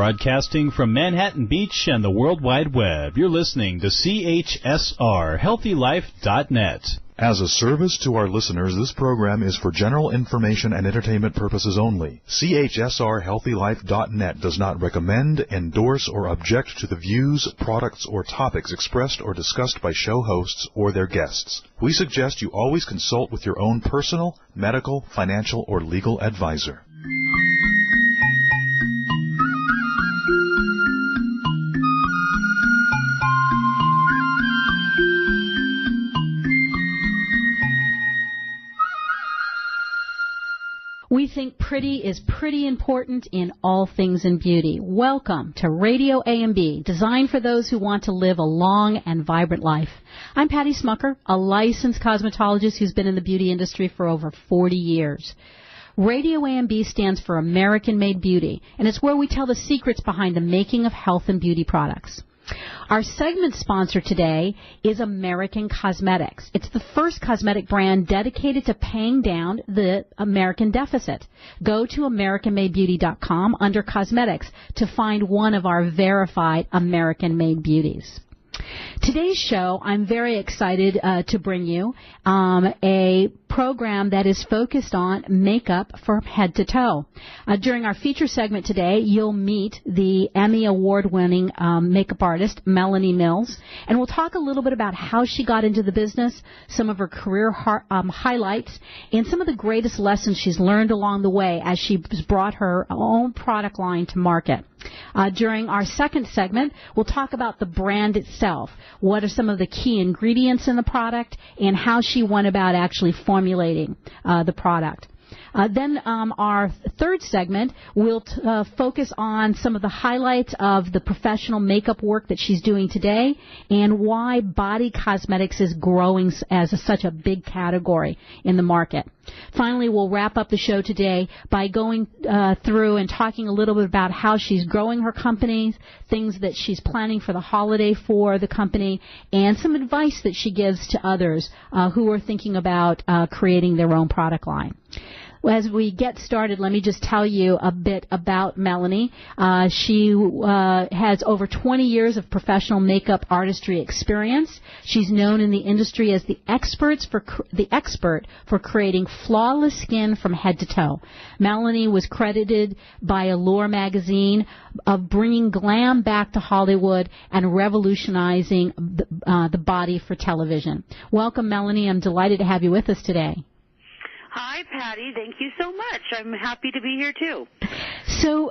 Broadcasting from Manhattan Beach and the World Wide Web, you're listening to CHSR, HealthyLife.net. As a service to our listeners, this program is for general information and entertainment purposes only. CHSR HealthyLife.net does not recommend, endorse, or object to the views, products, or topics expressed or discussed by show hosts or their guests. We suggest you always consult with your own personal, medical, financial, or legal advisor. We think pretty is pretty important in all things in beauty. Welcome to RadioAMB, designed for those who want to live a long and vibrant life. I'm Patty Schmucker, a licensed cosmetologist who's been in the beauty industry for over 40 years. RadioAMB stands for American-Made Beauty, and it's where we tell the secrets behind the making of health and beauty products. Our segment sponsor today is American Cosmetics. It's the first cosmetic brand dedicated to paying down the American deficit. Go to AmericanMadeBeauty.com under Cosmetics to find one of our verified American-made beauties. Today's show, I'm very excited to bring you a program that is focused on makeup from head to toe. During our feature segment today, you'll meet the Emmy Award-winning makeup artist, Melanie Mills, and we'll talk a little bit about how she got into the business, some of her career highlights, and some of the greatest lessons she's learned along the way as she's brought her own product line to market. During our second segment, we'll talk about the brand itself. What are some of the key ingredients in the product and how she went about actually formulating the product. Then our third segment, we'll focus on some of the highlights of the professional makeup work that she's doing today and why body cosmetics is growing as such a big category in the market. Finally, we'll wrap up the show today by going through and talking a little bit about how she's growing her company, things that she's planning for the holiday for the company, and some advice that she gives to others who are thinking about creating their own product line. As we get started, let me just tell you a bit about Melanie. She has over 20 years of professional makeup artistry experience. She's known in the industry as the expert for creating flawless skin from head to toe. Melanie was credited by Allure magazine of bringing glam back to Hollywood and revolutionizing the body for television. Welcome, Melanie. I'm delighted to have you with us today. Hi, Patty. Thank you so much. I'm happy to be here, too. So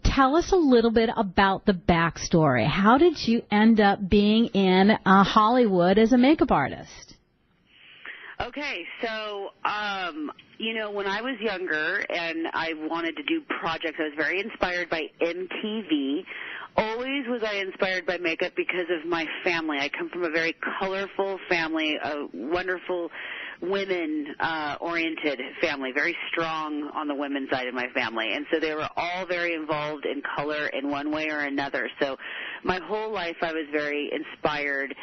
tell us a little bit about the backstory. How did you end up being in Hollywood as a makeup artist? Okay, so, when I was younger and I wanted to do projects, I was very inspired by MTV. Always was I inspired by makeup because of my family. I come from a very colorful family, a wonderful women-oriented family, very strong on the women's side of my family. And so they were all very involved in color in one way or another. So my whole life I was very inspired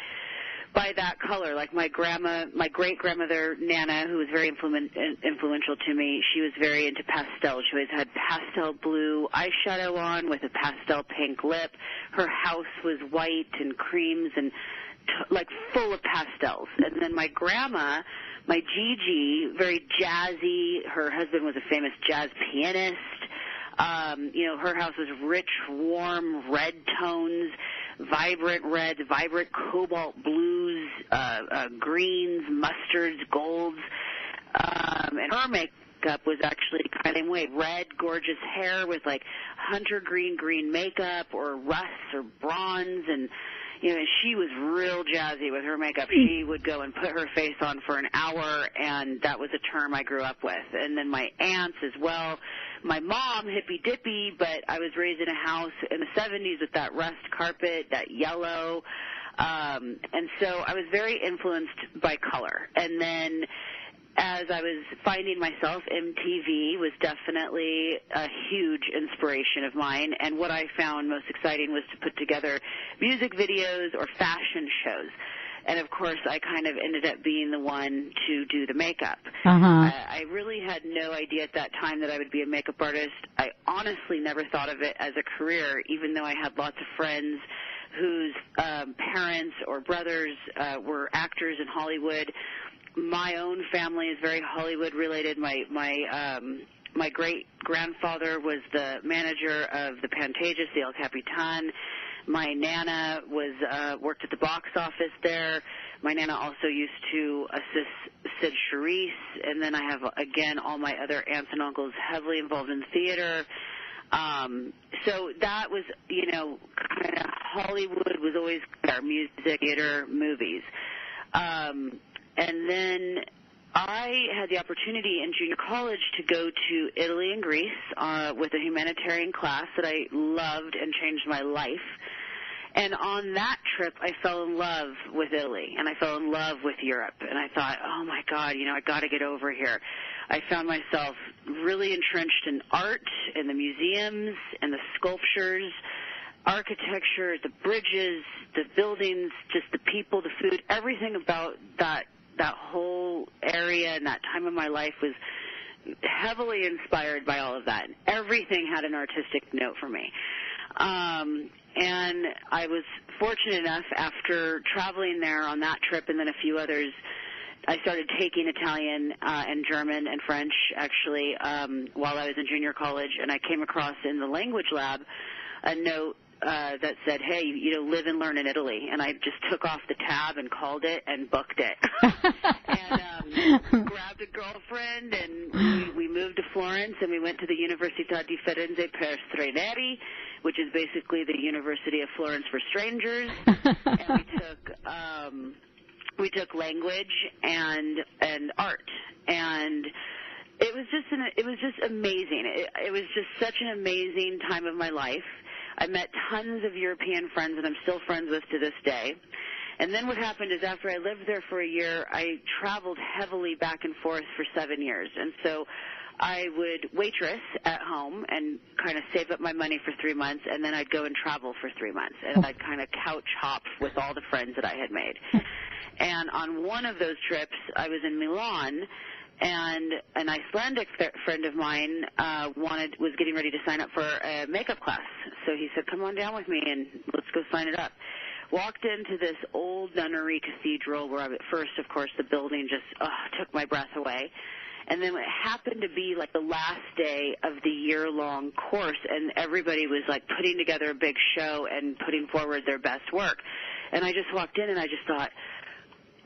by that color. Like my great-grandmother, Nana, who was very influential to me, she was very into pastel. She always had pastel blue eyeshadow on with a pastel pink lip. Her house was white and creams and full of pastels. And then my grandma, my Gigi, very jazzy. Her husband was a famous jazz pianist. Her house was rich, warm, red tones, vibrant red, vibrant cobalt blues, greens, mustards, golds. And her makeup was actually kind of the way, red, gorgeous hair with hunter green makeup or rust or bronze. And she was real jazzy with her makeup. She would go and put her face on for an hour, and that was a term I grew up with. And then my aunts as well. My mom, hippy-dippy, but I was raised in a house in the 70s with that rust carpet, that yellow. And so I was very influenced by color. And then as I was finding myself, MTV was definitely a huge inspiration of mine. And what I found most exciting was to put together music videos or fashion shows. And, of course, I kind of ended up being the one to do the makeup. I really had no idea at that time that I would be a makeup artist. I honestly never thought of it as a career, even though I had lots of friends whose parents or brothers were actors in Hollywood. My own family is very Hollywood-related. My great-grandfather was the manager of the Pantages, the El Capitan. My Nana worked at the box office there. My Nana also used to assist Sid Charisse. And then I have, again, all my other aunts and uncles heavily involved in theater. So that was, kind of Hollywood was always our music, theater, movies. And then I had the opportunity in junior college to go to Italy and Greece with a humanitarian class that I loved and changed my life. And on that trip, I fell in love with Italy, and I fell in love with Europe. And I thought, oh, my God, I got to get over here. I found myself really entrenched in art, in the museums, and the sculptures, architecture, the bridges, the buildings, just the people, the food, everything about that whole area and that time of my life was heavily inspired by all of that. Everything had an artistic note for me. And I was fortunate enough, after traveling there on that trip and then a few others, I started taking Italian and German and French, actually, while I was in junior college, and I came across in the language lab a note that said, hey, live and learn in Italy. And I just took off the tab and called it and booked it. And grabbed a girlfriend, and we moved to Florence, and we went to the Università di Firenze per Stranieri, which is basically the University of Florence for strangers. And we took language and art. And it was just amazing. It was just such an amazing time of my life. I met tons of European friends that I'm still friends with to this day. And then what happened is after I lived there for a year, I traveled heavily back and forth for 7 years. And so I would waitress at home and kind of save up my money for 3 months, and then I'd go and travel for 3 months. And I'd kind of couch hop with all the friends that I had made. And on one of those trips, I was in Milan, and an Icelandic friend of mine was getting ready to sign up for a makeup class. So he said, come on down with me and let's go sign it up. Walked into this old nunnery cathedral where at first, of course, the building just took my breath away. And then it happened to be like the last day of the year-long course, and everybody was like putting together a big show and putting forward their best work. And I just walked in and I just thought,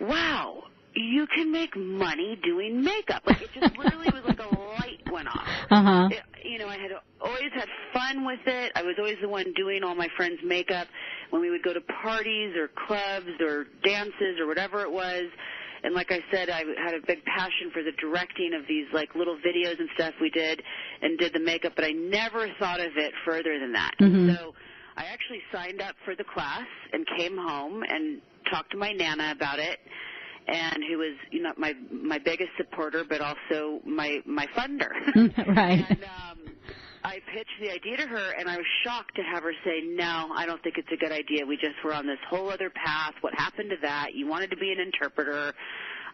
wow, you can make money doing makeup. Like, it just literally was like a light went off. I had always had fun with it. I was always the one doing all my friends' makeup when we would go to parties or clubs or dances or whatever it was. And like I said, I had a big passion for the directing of these like little videos and stuff we did and did the makeup, but I never thought of it further than that. So I actually signed up for the class and came home and talked to my Nana about it, and who was, my biggest supporter, but also my funder. Right. And I pitched the idea to her, and I was shocked to have her say, no, I don't think it's a good idea. We just were on this whole other path. What happened to that? You wanted to be an interpreter.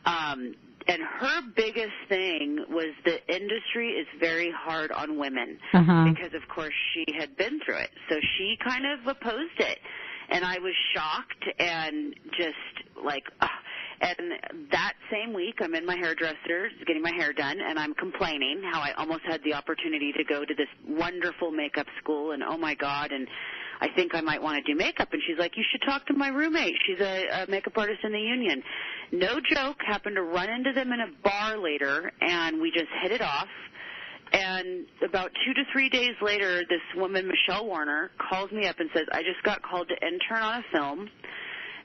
And her biggest thing was the industry is very hard on women because, of course, she had been through it. So she kind of opposed it. And I was shocked and just like, and that same week, I'm in my hairdresser, getting my hair done, and I'm complaining how I almost had the opportunity to go to this wonderful makeup school, and oh my God, and I think I might want to do makeup. And she's like, you should talk to my roommate. She's a makeup artist in the union. No joke, happened to run into them in a bar later, and we just hit it off. And about 2 to 3 days later, this woman, Michelle Warner, calls me up and says, I just got called to intern on a film,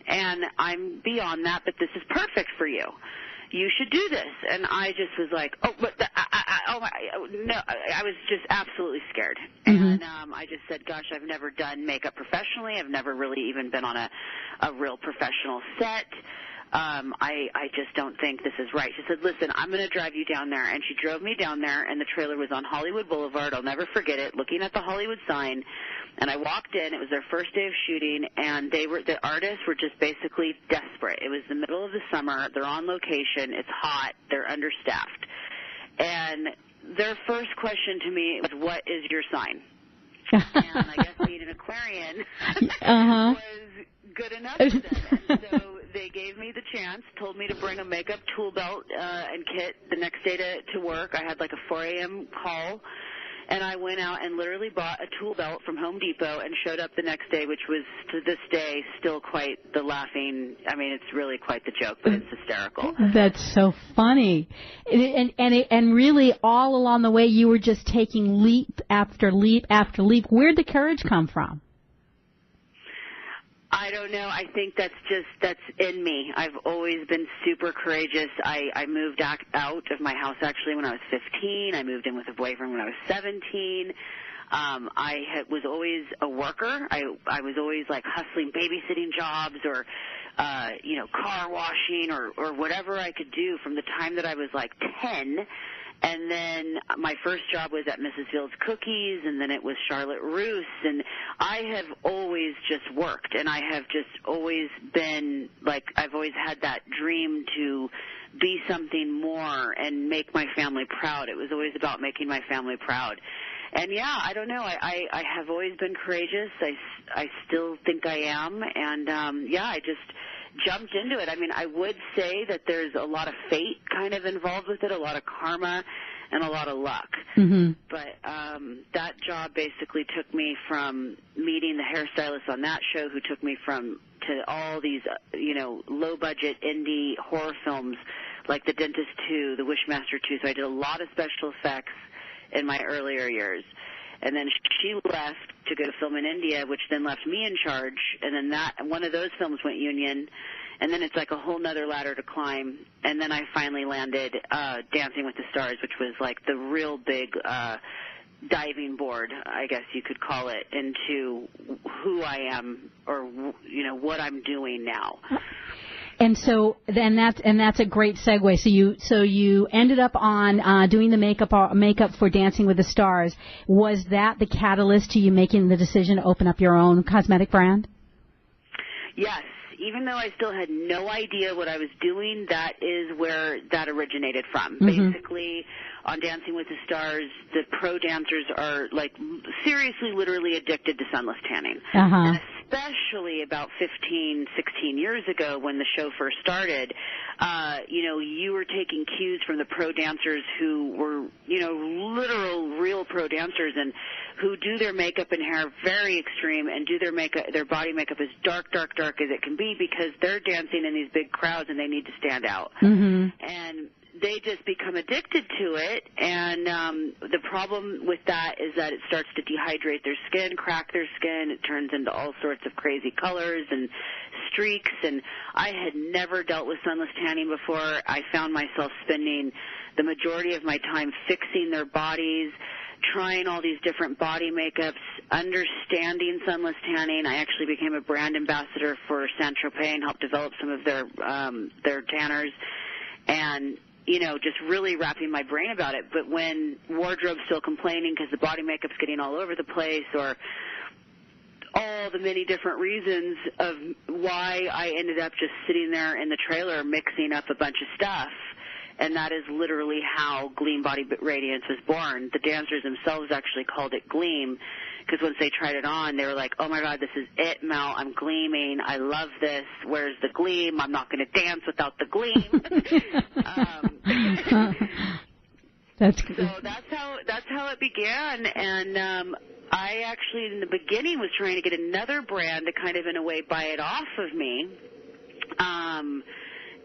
and I'm beyond that, but this is perfect for you. You should do this. And I just was like, no, I was just absolutely scared. And I just said, gosh, I've never done makeup professionally. I've never really even been on a real professional set. I just don't think this is right. She said, listen, I'm going to drive you down there. And she drove me down there, and the trailer was on Hollywood Boulevard. I'll never forget it, looking at the Hollywood sign. And I walked in. It was their first day of shooting, and the artists were just basically desperate. It was the middle of the summer. They're on location. It's hot. They're understaffed. And their first question to me was, what is your sign? And I guess being an Aquarian was good enough for them. And so they gave me the chance, told me to bring a makeup tool belt and kit the next day to work. I had like a 4 a.m. call, and I went out and literally bought a tool belt from Home Depot and showed up the next day, which was to this day still quite the laughing. I mean, it's really quite the joke, but it's hysterical. That's so funny. And really all along the way you were just taking leap after leap after leap. Where'd the courage come from? I don't know. I think that's in me. I've always been super courageous. I moved out of my house actually when I was 15. I moved in with a boyfriend when I was 17. I was always a worker. I was always like hustling babysitting jobs or car washing or whatever I could do from the time that I was like 10. And then my first job was at Mrs. Field's Cookies, and then it was Charlotte Russe. And I have always just worked, and I have just always been, like, I've always had that dream to be something more and make my family proud. It was always about making my family proud. And, yeah, I don't know. I have always been courageous. I still think I am. And, I just jumped into it. I mean, I would say that there's a lot of fate kind of involved with it, a lot of karma, and a lot of luck. Mm-hmm. But that job basically took me from meeting the hairstylist on that show, who took me to all these, low-budget indie horror films like The Dentist 2, The Wishmaster 2. So I did a lot of special effects in my earlier years. And then she left to go to film in India, which then left me in charge. And then one of those films went union. And then it's like a whole nother ladder to climb. And then I finally landed Dancing with the Stars, which was like the real big diving board, I guess you could call it, into who I am or, what I'm doing now. And so then that's a great segue. So you ended up on doing the makeup for Dancing with the Stars. Was that the catalyst to you making the decision to open up your own cosmetic brand? Yes. Even though I still had no idea what I was doing, that is where that originated from. Mm-hmm. Basically, on Dancing with the Stars, the pro dancers are, like, seriously, literally addicted to sunless tanning. Uh-huh. And especially about 15, 16 years ago when the show first started, you were taking cues from the pro dancers who were, literal, real pro dancers and who do their makeup and hair very extreme and do their body makeup as dark as it can be because they're dancing in these big crowds and they need to stand out. Mm-hmm. And they just become addicted to it, and the problem with that is that it starts to dehydrate their skin, crack their skin. It turns into all sorts of crazy colors and streaks, and I had never dealt with sunless tanning before. I found myself spending the majority of my time fixing their bodies, trying all these different body makeups, understanding sunless tanning. I actually became a brand ambassador for Saint-Tropez and helped develop some of their tanners, and just really wrapping my brain about it. But when wardrobe's still complaining because the body makeup's getting all over the place, or all the many different reasons of why I ended up just sitting there in the trailer mixing up a bunch of stuff, and that is literally how Gleam Body Radiance was born. The dancers themselves actually called it Gleam, because once they tried it on, they were like, oh, my God, this is it, Mel. I'm gleaming. I love this. Where's the gleam? I'm not going to dance without the gleam. That's good. So that's how it began. And I actually, in the beginning, was trying to get another brand to kind of, in a way, buy it off of me.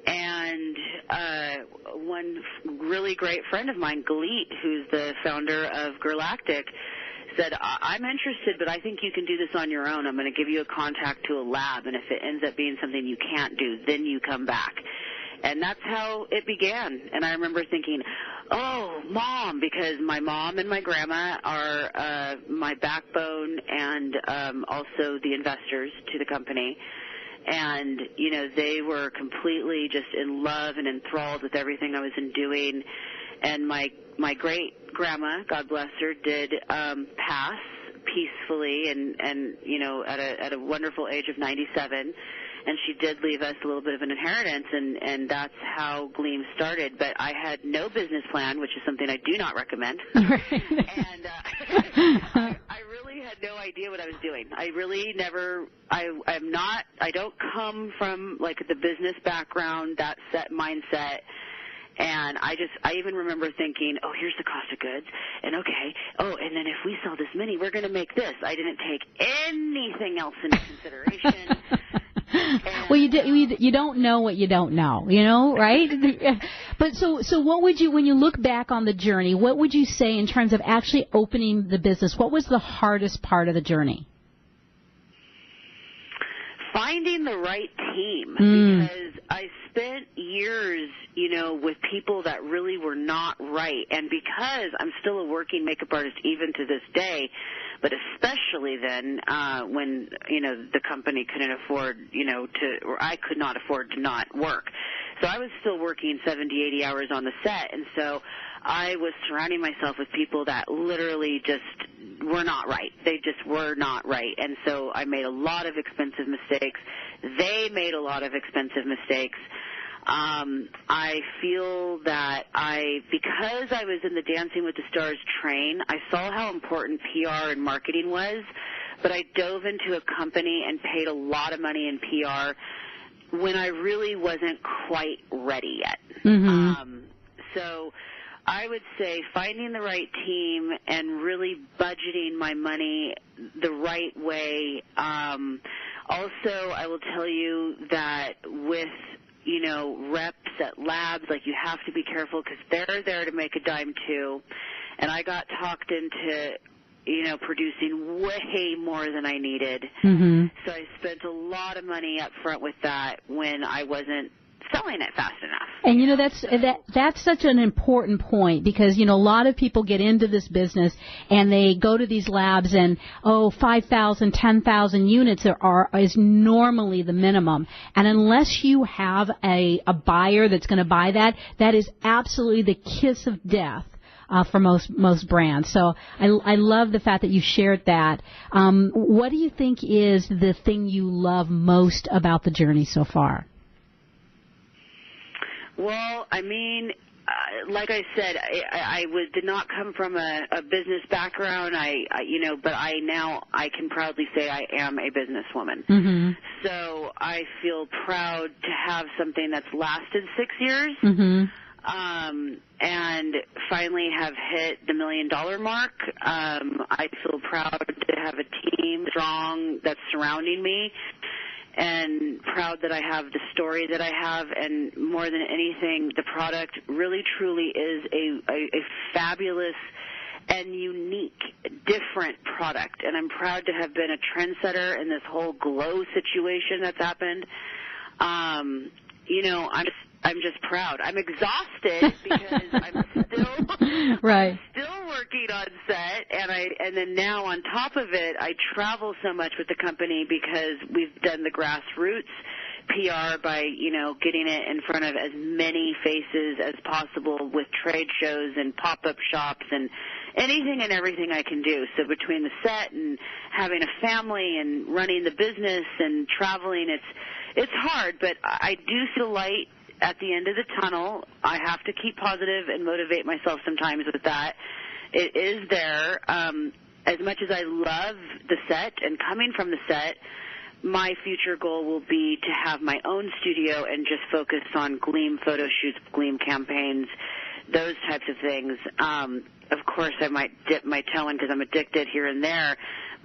And one really great friend of mine, Galit, who's the founder of Galactic, said, I'm interested, but I think you can do this on your own. I'm going to give you a contact to a lab, and if it ends up being something you can't do, then you come back. And that's how it began. And I remember thinking, oh, Mom, because my mom and my grandma are my backbone and also the investors to the company. And, they were completely just in love and enthralled with everything I was doing. And my great-grandma, God bless her, did pass peacefully and at a wonderful age of 97. And she did leave us a little bit of an inheritance, and that's how Gleam started. But I had no business plan, which is something I do not recommend. And I really had no idea what I was doing. I really never, I don't come from, like, the business background, that set mindset. And I even remember thinking, oh, here's the cost of goods, and okay, and then if we sell this many, we're going to make this. I didn't take anything else into consideration. Well, you don't know what you don't know, right? But so what would you, when you look back on the journey, what would you say in terms of actually opening the business? What was the hardest part of the journey? Finding the right team, because I spent years, with people that really were not right. And because I'm still a working makeup artist even to this day, but especially then when, the company couldn't afford, or I could not afford to not work. So I was still working 70, 80 hours on the set. And so I was surrounding myself with people that literally just were not right. They just were not right. And so I made a lot of expensive mistakes. They made a lot of expensive mistakes. I feel that because I was in the Dancing with the Stars train, I saw how important PR and marketing was, but I dove into a company and paid a lot of money in PR when I really wasn't quite ready yet. So I would say finding the right team and really budgeting my money the right way. Also, I will tell you that with, reps at labs, like, you have to be careful because they're there to make a dime too. And I got talked into, producing way more than I needed. So I spent a lot of money up front with that when I wasn't selling it fast enough. And that's such an important point because a lot of people get into this business and they go to these labs and 5,000, 10,000 units is normally the minimum. And unless you have a buyer that's going to buy that is absolutely the kiss of death. For most brands. So I love the fact that you shared that. What do you think is the thing you love most about the journey so far? Well, I mean, like I said, I did not come from a business background. But I can proudly say I am a businesswoman. So I feel proud to have something that's lasted 6 years. And finally have hit the $1 million mark. I feel proud to have a team strong that's surrounding me, and proud that I have the story that I have, and more than anything, the product really truly is a fabulous and unique, different product. And I'm proud to have been a trendsetter in this whole glow situation that's happened. I'm just proud. I'm exhausted because I'm still working on set, and then now on top of it, I travel so much with the company because we've done the grassroots PR by, getting it in front of as many faces as possible with trade shows and pop-up shops and anything and everything I can do. So between the set and having a family and running the business and traveling, it's hard, but I do see the light at the end of the tunnel. I have to keep positive and motivate myself sometimes with that. It is there. As much as I love the set and coming from the set, my future goal will be to have my own studio and just focus on Gleam photo shoots, Gleam campaigns, those types of things. Of course, I might dip my toe in because I'm addicted here and there,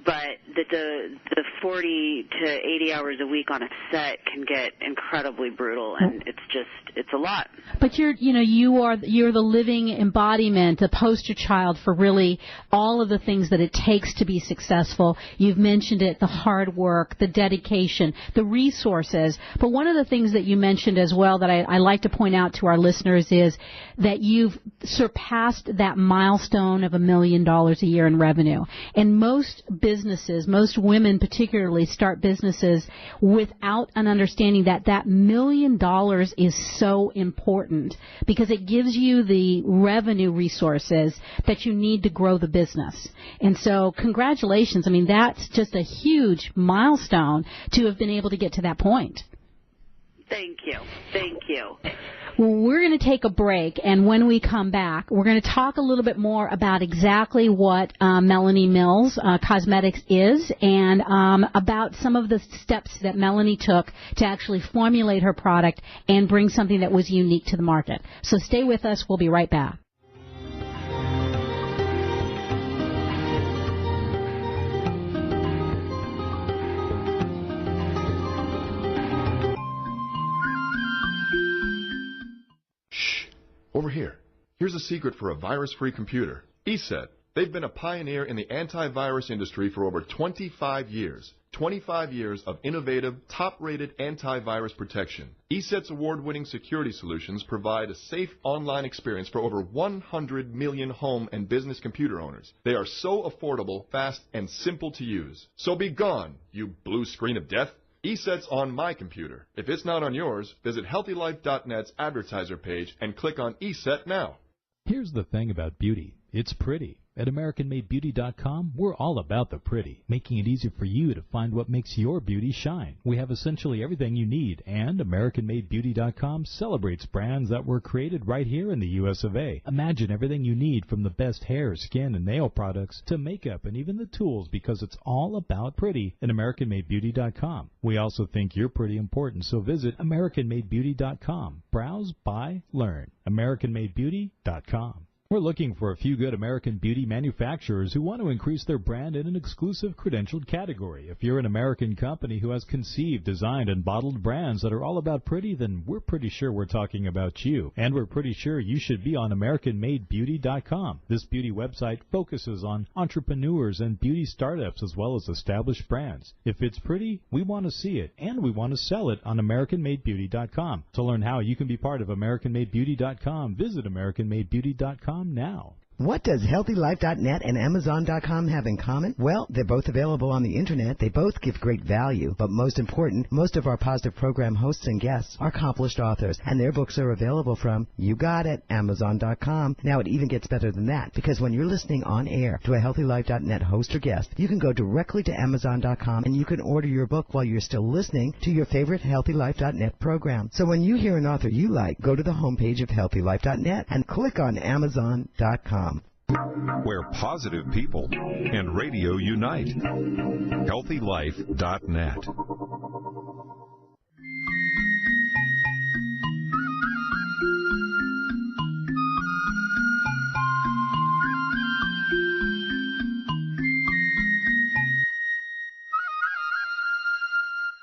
but the 40 to 80 hours a week on a set can get incredibly brutal, and it's a lot. But you're the living embodiment, the poster child for really all of the things that it takes to be successful. You've mentioned it, the hard work, the dedication, the resources. But one of the things that you mentioned as well that I like to point out to our listeners is that you've surpassed that milestone of $1 million a year in revenue. And most businesses, most women particularly, start businesses without an understanding that that $1 million is so important because it gives you the revenue resources that you need to grow the business. And so congratulations. I mean, that's just a huge milestone to have been able to get to that point. Thank you. Thank you. Well, we're going to take a break, and when we come back, we're going to talk a little bit more about exactly what Melanie Mills Cosmetics is and about some of the steps that Melanie took to actually formulate her product and bring something that was unique to the market. So stay with us. We'll be right back. Over here. Here's a secret for a virus-free computer. ESET. They've been a pioneer in the antivirus industry for over 25 years. 25 years of innovative, top-rated antivirus protection. ESET's award-winning security solutions provide a safe online experience for over 100 million home and business computer owners. They are so affordable, fast, and simple to use. So be gone, you blue screen of death. ESET's on my computer. If it's not on yours, visit HealthyLife.net's advertiser page and click on ESET now. Here's the thing about beauty. It's pretty. At AmericanMadeBeauty.com, we're all about the pretty, making it easy for you to find what makes your beauty shine. We have essentially everything you need, and AmericanMadeBeauty.com celebrates brands that were created right here in the U.S. of A. Imagine everything you need from the best hair, skin, and nail products to makeup and even the tools, because it's all about pretty at AmericanMadeBeauty.com. We also think you're pretty important, so visit AmericanMadeBeauty.com. Browse, buy, learn. AmericanMadeBeauty.com. We're looking for a few good American beauty manufacturers who want to increase their brand in an exclusive credentialed category. If you're an American company who has conceived, designed, and bottled brands that are all about pretty, then we're pretty sure we're talking about you. And we're pretty sure you should be on AmericanMadeBeauty.com. This beauty website focuses on entrepreneurs and beauty startups as well as established brands. If it's pretty, we want to see it, and we want to sell it on AmericanMadeBeauty.com. To learn how you can be part of AmericanMadeBeauty.com, visit AmericanMadeBeauty.com now. What does HealthyLife.net and Amazon.com have in common? Well, they're both available on the Internet. They both give great value. But most important, most of our positive program hosts and guests are accomplished authors, and their books are available from, you got it, Amazon.com. Now, it even gets better than that, because when you're listening on air to a HealthyLife.net host or guest, you can go directly to Amazon.com, and you can order your book while you're still listening to your favorite HealthyLife.net program. So when you hear an author you like, go to the homepage of HealthyLife.net and click on Amazon.com. Where positive people and radio unite. HealthyLife.net.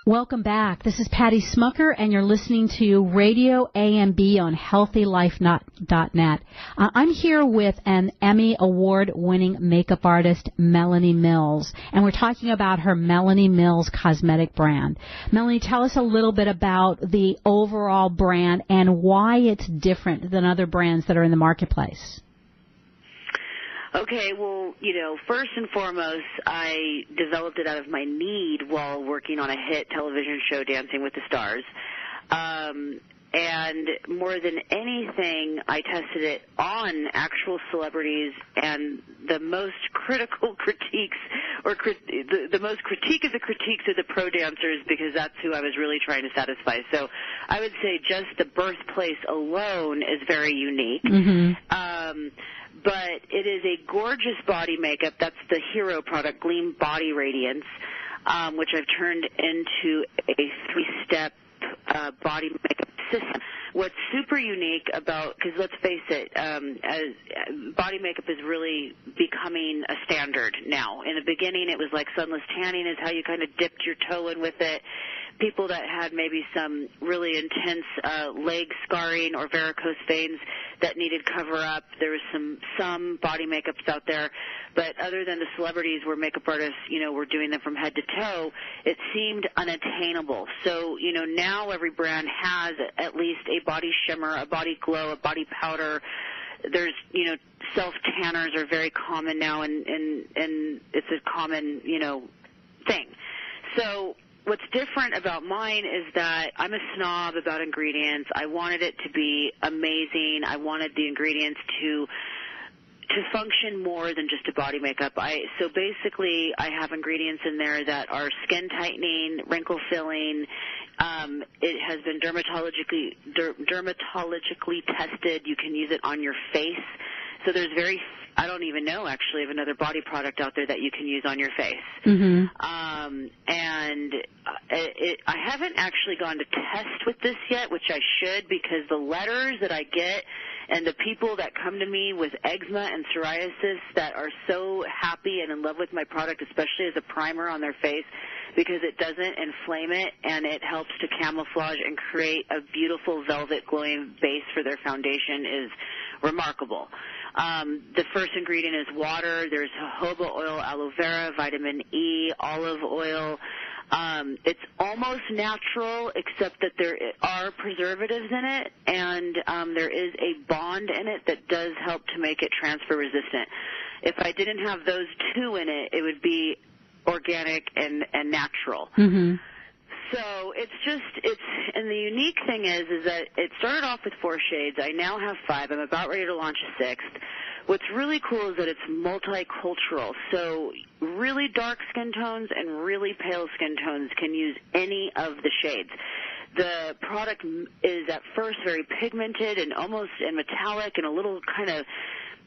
Welcome back. This is Patty Schmucker, and you're listening to RadioAMB on HealthyLife.net. I'm here with an Emmy Award-winning makeup artist, Melanie Mills, and we're talking about her Melanie Mills cosmetic brand. Melanie, tell us a little bit about the overall brand and why it's different than other brands that are in the marketplace. Okay, well, first and foremost, I developed it out of my need while working on a hit television show, Dancing with the Stars. And more than anything, I tested it on actual celebrities, and the most critical critiques, or the most critique of the critiques of the pro dancers, because that's who I was really trying to satisfy. So I would say just the birthplace alone is very unique. Mm-hmm. But it is a gorgeous body makeup. That's the hero product, Gleam Body Radiance, which I've turned into a three-step body makeup system. What's super unique about, because let's face it, body makeup is really becoming a standard now. In the beginning, it was like sunless tanning is how you kind of dipped your toe in with it. People that had maybe some really intense leg scarring or varicose veins that needed cover-up. There was some body makeups out there. But other than the celebrities where makeup artists, were doing them from head to toe, it seemed unattainable. So, now every brand has at least a body shimmer, a body glow, a body powder, there's, self-tanners are very common now, and it's a common, thing. So what's different about mine is that I'm a snob about ingredients. I wanted it to be amazing. I wanted the ingredients to function more than just a body makeup. So basically I have ingredients in there that are skin tightening, wrinkle filling. It has been dermatologically tested. You can use it on your face. So there's I don't even know actually of another body product out there that you can use on your face. Mm-hmm. I haven't actually gone to test with this yet, which I should, because the letters that I get and the people that come to me with eczema and psoriasis that are so happy and in love with my product, especially as a primer on their face, because it doesn't inflame it and it helps to camouflage and create a beautiful velvet glowing base for their foundation, is remarkable. The first ingredient is water. There's jojoba oil, aloe vera, vitamin E, olive oil. It's almost natural, except that there are preservatives in it, and there is a bond in it that does help to make it transfer resistant. If I didn't have those two in it, it would be organic and natural. Mm-hmm. So and the unique thing is that it started off with 4 shades. I now have 5. I'm about ready to launch a 6th. What's really cool is that it's multicultural. So really dark skin tones and really pale skin tones can use any of the shades. The product is at first very pigmented and almost metallic and a little kind of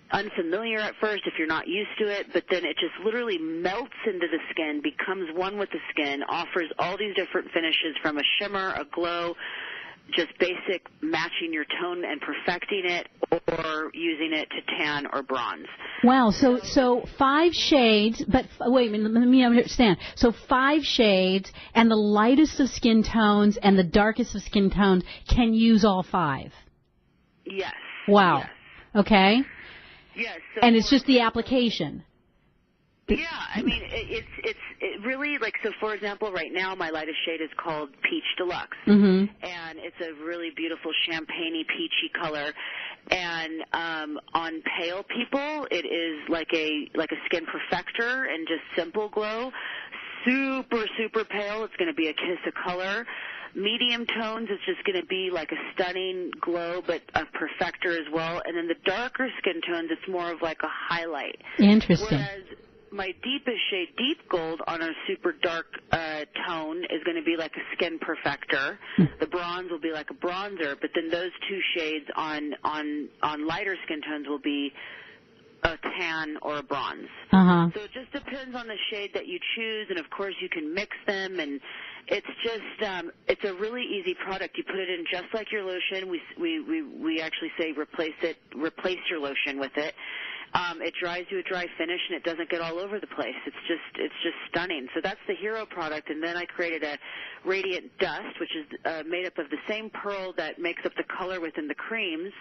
unfamiliar at first if you're not used to it, but then it just literally melts into the skin, becomes one with the skin, offers all these different finishes from a shimmer, a glow, just basic matching your tone and perfecting it, or using it to tan or bronze. Wow, so 5 shades, but wait a minute, let me understand. So 5 shades, and the lightest of skin tones and the darkest of skin tones can use all 5? Yes. Wow. Yes. Okay. Yes. So and it's just the application. Yeah, I mean, it's really, like, so for example, right now my lightest shade is called Peach Deluxe. Mm-hmm. And it's a really beautiful champagne-y, peachy color. And on pale people, it is like a skin perfector and just simple glow. Super, super pale, it's going to be a kiss of color. Medium tones, it's just going to be like a stunning glow, but a perfector as well. And then the darker skin tones, it's more of like a highlight. Interesting. Whereas my deepest shade, deep gold, on a super dark tone is going to be like a skin perfector. The bronze will be like a bronzer, but then those 2 shades on lighter skin tones will be a tan or a bronze. Uh-huh. So it just depends on the shade that you choose, and of course you can mix them, and it's just it's a really easy product. You put it in just like your lotion. We actually say replace your lotion with it. It dries to a dry finish, and it doesn't get all over the place. It's just stunning. So that's the hero product, and then I created a Radiant Dust, which is made up of the same pearl that makes up the color within the creams.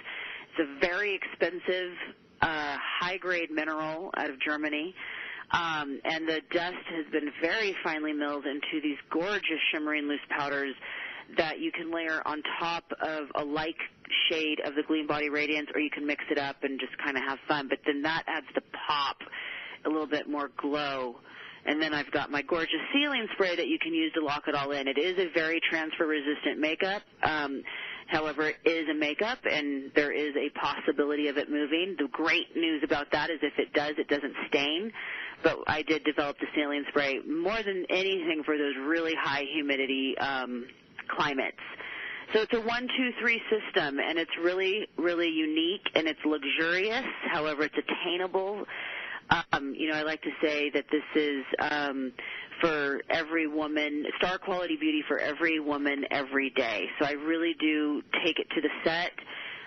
It's a very expensive, high-grade mineral out of Germany, and the dust has been very finely milled into these gorgeous shimmering loose powders that you can layer on top of a like shade of the Gleam Body Radiance, or you can mix it up and just kind of have fun. But then that adds the pop, a little bit more glow. And then I've got my gorgeous sealing spray that you can use to lock it all in. It is a very transfer-resistant makeup. However, it is a makeup, and there is a possibility of it moving. The great news about that is if it does, it doesn't stain. But I did develop the sealing spray more than anything for those really high humidity climates. So it's a 1, 2, 3 system, and it's really, really unique, and it's luxurious. However, it's attainable. I like to say that this is for every woman, star quality beauty for every woman every day. So I really do take it to the set.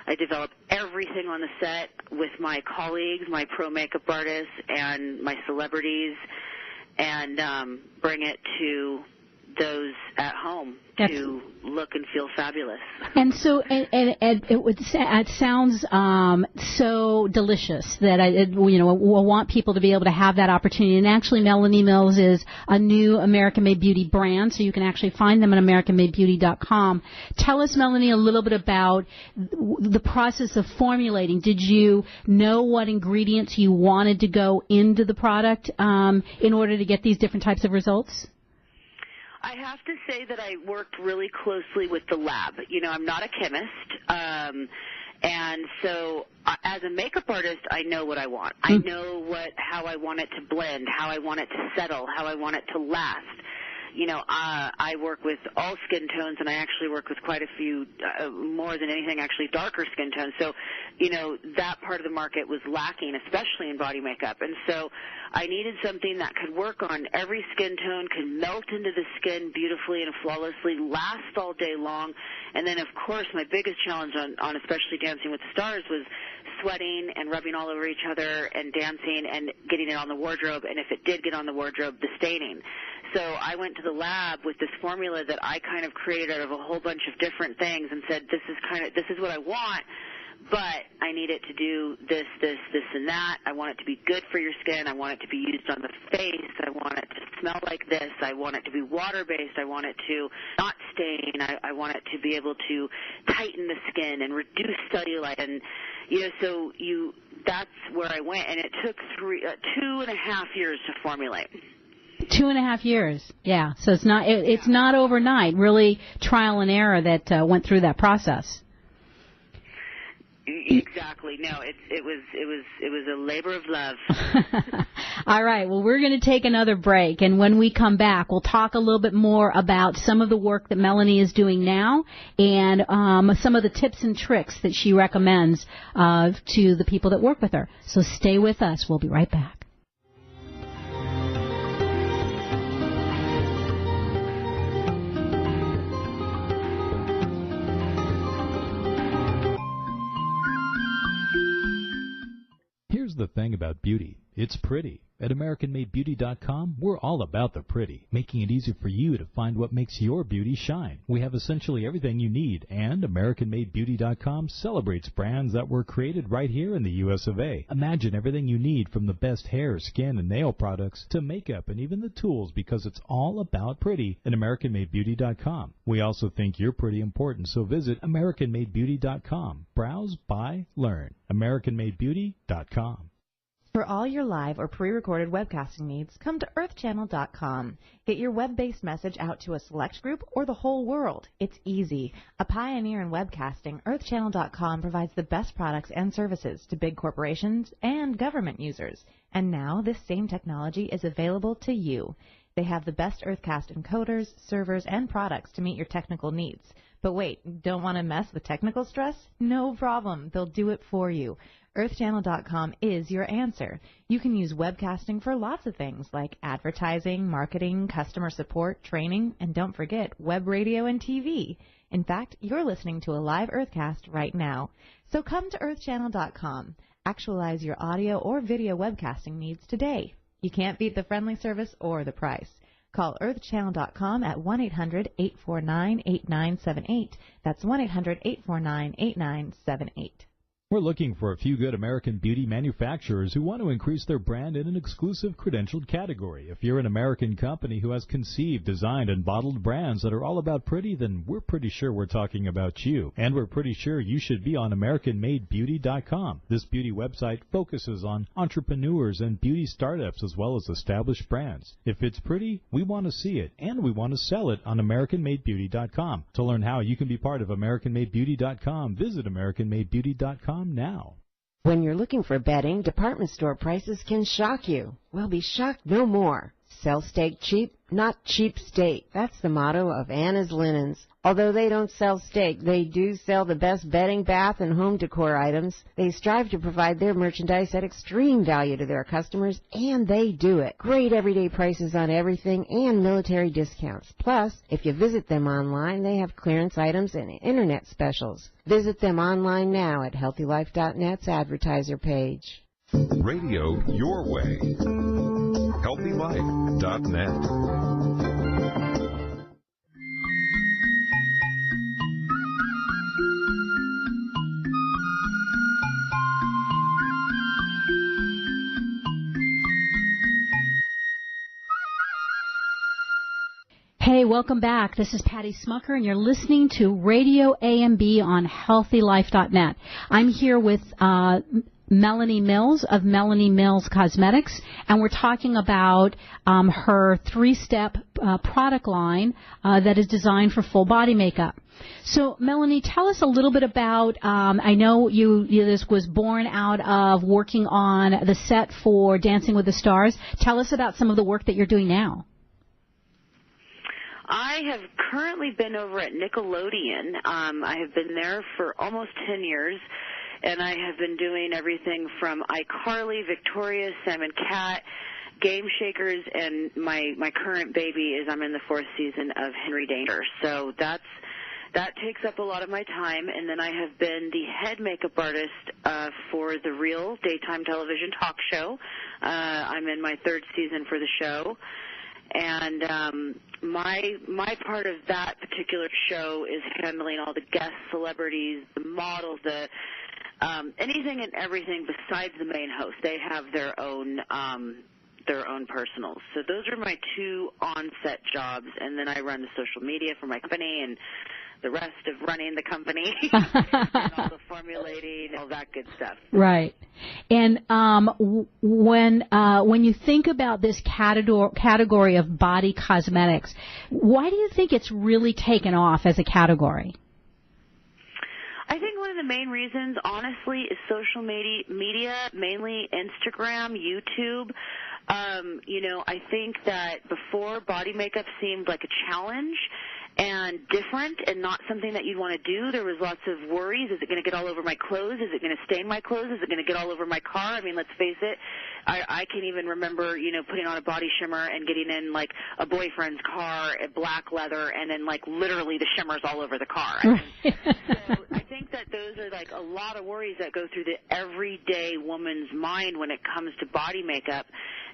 I develop everything on the set with my colleagues, my pro makeup artists, and my celebrities, and bring it to those at home to look and feel fabulous. And so, it sounds so delicious that we'll want people to be able to have that opportunity. And actually, Melanie Mills is a new American-made beauty brand, so you can actually find them at AmericanMadeBeauty.com. Tell us, Melanie, a little bit about the process of formulating. Did you know what ingredients you wanted to go into the product in order to get these different types of results? I have to say that I worked really closely with the lab. I'm not a chemist, and so as a makeup artist, I know what I want. I know how I want it to blend, how I want it to settle, how I want it to last. I work with all skin tones, and I actually work with quite a few, more than anything, actually darker skin tones. So, that part of the market was lacking, especially in body makeup. And so I needed something that could work on every skin tone, could melt into the skin beautifully and flawlessly, last all day long. And then, of course, my biggest challenge on especially Dancing with the Stars was sweating and rubbing all over each other and dancing and getting it on the wardrobe, and if it did get on the wardrobe, the staining. So I went to the lab with this formula that I kind of created out of a whole bunch of different things and said, this is what I want, but I need it to do this, and that. I want it to be good for your skin. I want it to be used on the face. I want it to smell like this. I want it to be water-based. I want it to not stain. I want it to be able to tighten the skin and reduce cellulite. And, that's where I went. And it took 2.5 years to formulate. 2.5 years, yeah. So it's not overnight. Really, trial and error that went through that process. Exactly. No, it was a labor of love. All right. Well, we're going to take another break, and when we come back, we'll talk a little bit more about some of the work that Melanie is doing now and some of the tips and tricks that she recommends to the people that work with her. So stay with us. We'll be right back. Here's the thing about beauty. It's pretty. At AmericanMadeBeauty.com, we're all about the pretty, making it easy for you to find what makes your beauty shine. We have essentially everything you need, and AmericanMadeBeauty.com celebrates brands that were created right here in the U.S. of A. Imagine everything you need from the best hair, skin, and nail products to makeup and even the tools, because it's all about pretty at AmericanMadeBeauty.com. We also think you're pretty important, so visit AmericanMadeBeauty.com. Browse, buy, learn. AmericanMadeBeauty.com. For all your live or pre-recorded webcasting needs, come to earthchannel.com. Get your web-based message out to a select group or the whole world. It's easy. A pioneer in webcasting, earthchannel.com provides the best products and services to big corporations and government users. And now this same technology is available to you. They have the best Earthcast encoders, servers, and products to meet your technical needs. But wait, don't want to mess with technical stress? No problem. They'll do it for you. EarthChannel.com is your answer. You can use webcasting for lots of things like advertising, marketing, customer support, training, and don't forget web radio and TV. In fact, you're listening to a live Earthcast right now. So come to EarthChannel.com. Actualize your audio or video webcasting needs today. You can't beat the friendly service or the price. Call EarthChannel.com at 1-800-849-8978. That's 1-800-849-8978. We're looking for a few good American beauty manufacturers who want to increase their brand in an exclusive credentialed category. If you're an American company who has conceived, designed, and bottled brands that are all about pretty, then we're pretty sure we're talking about you. And we're pretty sure you should be on AmericanMadeBeauty.com. This beauty website focuses on entrepreneurs and beauty startups as well as established brands. If it's pretty, we want to see it, and we want to sell it on AmericanMadeBeauty.com. To learn how you can be part of AmericanMadeBeauty.com, visit AmericanMadeBeauty.com now. When you're looking for bedding, department store prices can shock you. Well, be shocked no more. Sell steak cheap, not cheap steak. That's the motto of Anna's Linens. Although they don't sell steak, they do sell the best bedding, bath, and home decor items. They strive to provide their merchandise at extreme value to their customers, and they do it. Great everyday prices on everything and military discounts. Plus, if you visit them online, they have clearance items and internet specials. Visit them online now at HealthyLife.net's advertiser page. Radio your way. HealthyLife.net. Hey, welcome back. This is Patty Schmucker, and you're listening to RadioAMB on HealthyLife.net. I'm here with Melanie Mills of Melanie Mills Cosmetics, and we're talking about her 3-step product line that is designed for full body makeup. So, Melanie, tell us a little bit about, I know this was born out of working on the set for Dancing with the Stars. Tell us about some of the work that you're doing now. I have currently been over at Nickelodeon. I have been there for almost 10 years, and I have been doing everything from iCarly, Victoria, Sam and Cat, Game Shakers, and my current baby is I'm in the 4th season of Henry Danger. So that takes up a lot of my time, and then I have been the head makeup artist for the Real daytime television talk show. I'm in my 3rd season for the show. And my part of that particular show is handling all the guest celebrities, the models, anything and everything besides the main host. They have their own personals. So those are my 2 on-set jobs, and then I run the social media for my company and the rest of running the company and all the formulating, all that good stuff. Right. And when you think about this category of body cosmetics, why do you think it's really taken off as a category? I think one of the main reasons, honestly, is social media, mainly Instagram, YouTube. I think that before body makeup seemed like a challenge and different and not something that you'd want to do. There was lots of worries. Is it going to get all over my clothes? Is it going to stain my clothes? Is it going to get all over my car? I mean, let's face it. I can even remember, putting on a body shimmer and getting in, like, a boyfriend's car, a black leather, and then, like, literally the shimmer's all over the car. So I think that those are, like, a lot of worries that go through the everyday woman's mind when it comes to body makeup.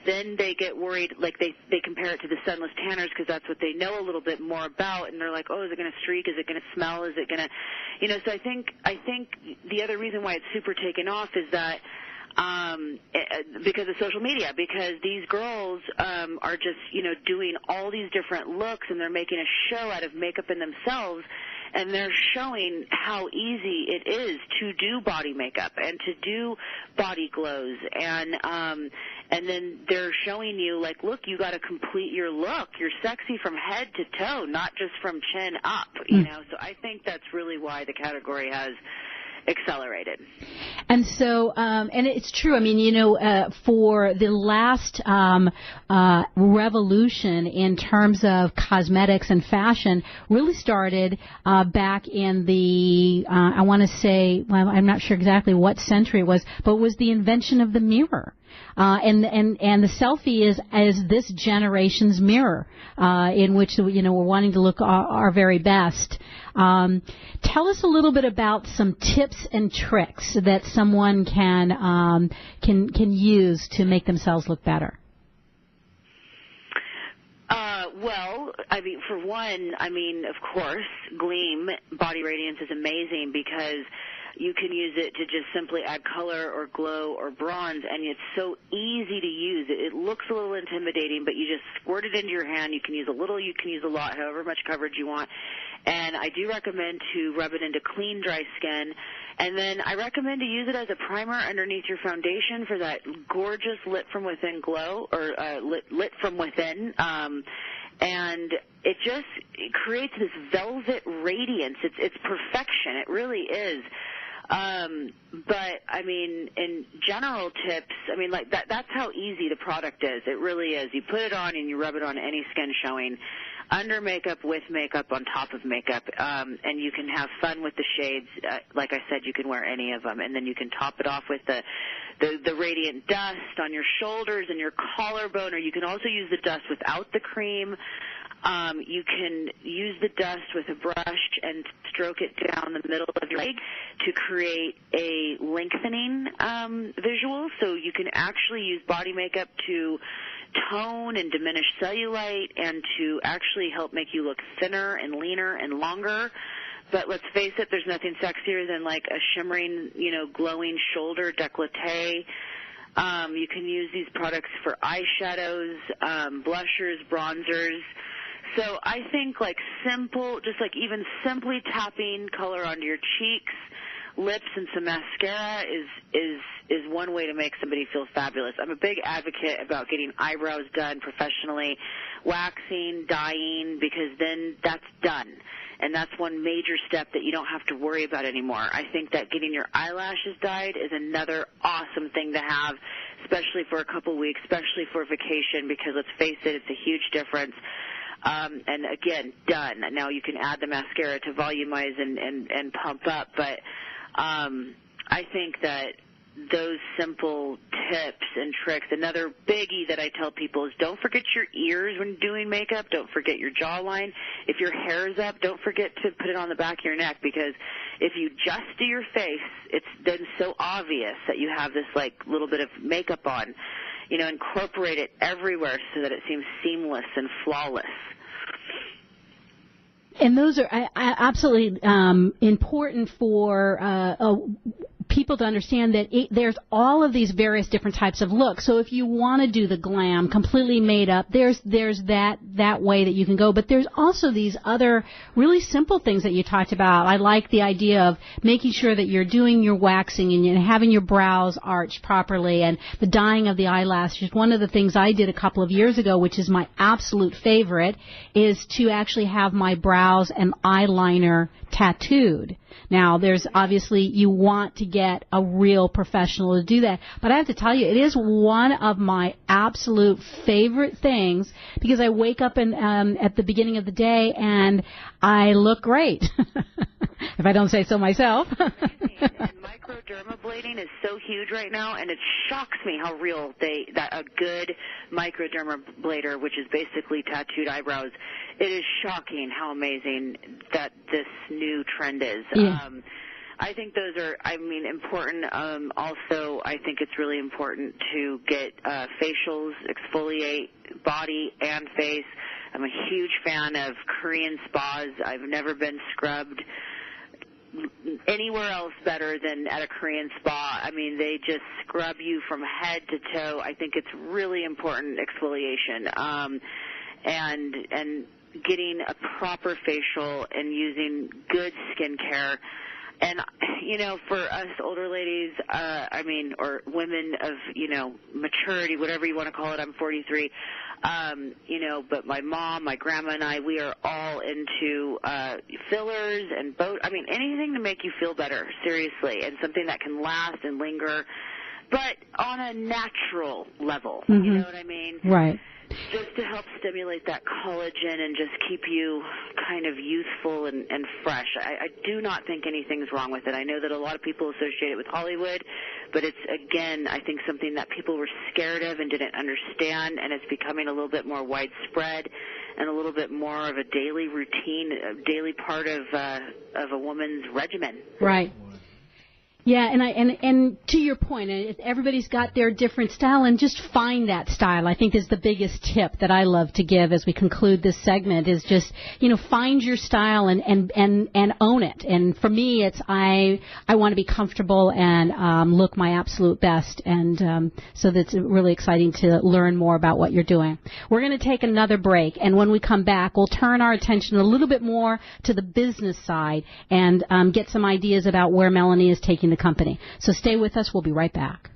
Then they get worried, like they compare it to the sunless tanners because that's what they know a little bit more about, and they're like, oh, is it going to streak? Is it going to smell? Is it going to, so I think the other reason why it's super taken off is that because of social media, because these girls are just, doing all these different looks, and they're making a show out of makeup in themselves, and they're showing how easy it is to do body makeup and to do body glows, and then they're showing you, like, look, you got to complete your look. You're sexy from head to toe, not just from chin up, So I think that's really why the category has accelerated. And so, and it's true. I mean, for the last revolution in terms of cosmetics and fashion really started back in the, I want to say, well, I'm not sure exactly what century it was, but it was the invention of the mirror. And the selfie is this generation's mirror, in which, we're wanting to look our very best. Tell us a little bit about some tips and tricks that someone can use to make themselves look better. Well, I mean, for one, of course, Gleam Body Radiance is amazing because you can use it to just simply add color or glow or bronze, and it's so easy to use. It looks a little intimidating, but you just squirt it into your hand. You can use a little, you can use a lot, however much coverage you want. And I do recommend to rub it into clean, dry skin. And then I recommend to use it as a primer underneath your foundation for that gorgeous lit from within glow, or lit from within. And it creates this velvet radiance. It's perfection. It really is. But I mean, in general tips, I mean, like that's how easy the product is. It really is. You put it on and you rub it on any skin showing, under makeup, with makeup, on top of makeup, and you can have fun with the shades. Like I said, you can wear any of them, and then you can top it off with the radiant dust on your shoulders and your collarbone, or you can also use the dust without the cream. You can use the dust with a brush and stroke it down the middle of your leg to create a lengthening visual. So you can actually use body makeup to tone and diminish cellulite and to actually help make you look thinner and leaner and longer. But let's face it, there's nothing sexier than like a shimmering, glowing shoulder décolleté. You can use these products for eyeshadows, blushers, bronzers. So I think like simple, just like even simply tapping color onto your cheeks, lips, and some mascara is one way to make somebody feel fabulous. I'm a big advocate about getting eyebrows done professionally, waxing, dyeing, because then that's done. And that's one major step that you don't have to worry about anymore. I think that getting your eyelashes dyed is another awesome thing to have, especially for a couple weeks, especially for vacation, because let's face it, it's a huge difference. And again, done. Now you can add the mascara to volumize and pump up, but I think that those simple tips and tricks. Another biggie that I tell people is don't forget your ears when doing makeup. Don't forget your jawline. If your hair is up, don't forget to put it on the back of your neck, because if you just do your face, it's then so obvious that you have this like little bit of makeup on. You know, incorporate it everywhere so that it seems seamless and flawless. And those are absolutely important for people to understand that there's all of these various different types of looks. So if you want to do the glam, completely made up, there's that way that you can go. But there's also these other really simple things that you talked about. I like the idea of making sure that you're doing your waxing and having your brows arched properly and the dyeing of the eyelashes. One of the things I did a couple of years ago, which is my absolute favorite, is to actually have my brows and eyeliner tattooed. Now, there's obviously you want to get a real professional to do that, but I have to tell you, it is one of my absolute favorite things because I wake up at the beginning of the day and I look great, if I don't say so myself. And microdermabrasion is so huge right now, and it shocks me how real that a good microdermabrasion, which is basically tattooed eyebrows, it is shocking how amazing that this new trend is. Yeah. I think those are, important. Also, I think it's really important to get facials, exfoliate body and face. I'm a huge fan of Korean spas. I've never been scrubbed anywhere else better than at a Korean spa. I mean, they just scrub you from head to toe. I think it's really important exfoliation. And getting a proper facial and using good skincare. And, for us older ladies, or women of, maturity, whatever you want to call it, I'm 43, but my mom, my grandma, and I, we are all into fillers and anything to make you feel better, seriously, and something that can last and linger, but on a natural level. Mm-hmm. You know what I mean? Right. Just to help stimulate that collagen and just keep you kind of youthful and fresh. I do not think anything's wrong with it. I know that a lot of people associate it with Hollywood, but it's, again, I think something that people were scared of and didn't understand, and it's becoming a little bit more widespread and a little bit more of a daily routine, a daily part of a woman's regimen. Right. Yeah, and to your point, everybody's got their different style, and just find that style, I think, is the biggest tip that I love to give as we conclude this segment, is just, find your style and own it. And for me, it's I want to be comfortable and look my absolute best, and so that's really exciting to learn more about what you're doing. We're going to take another break, and when we come back, we'll turn our attention a little bit more to the business side and get some ideas about where Melanie is taking the company. So stay with us. We'll be right back.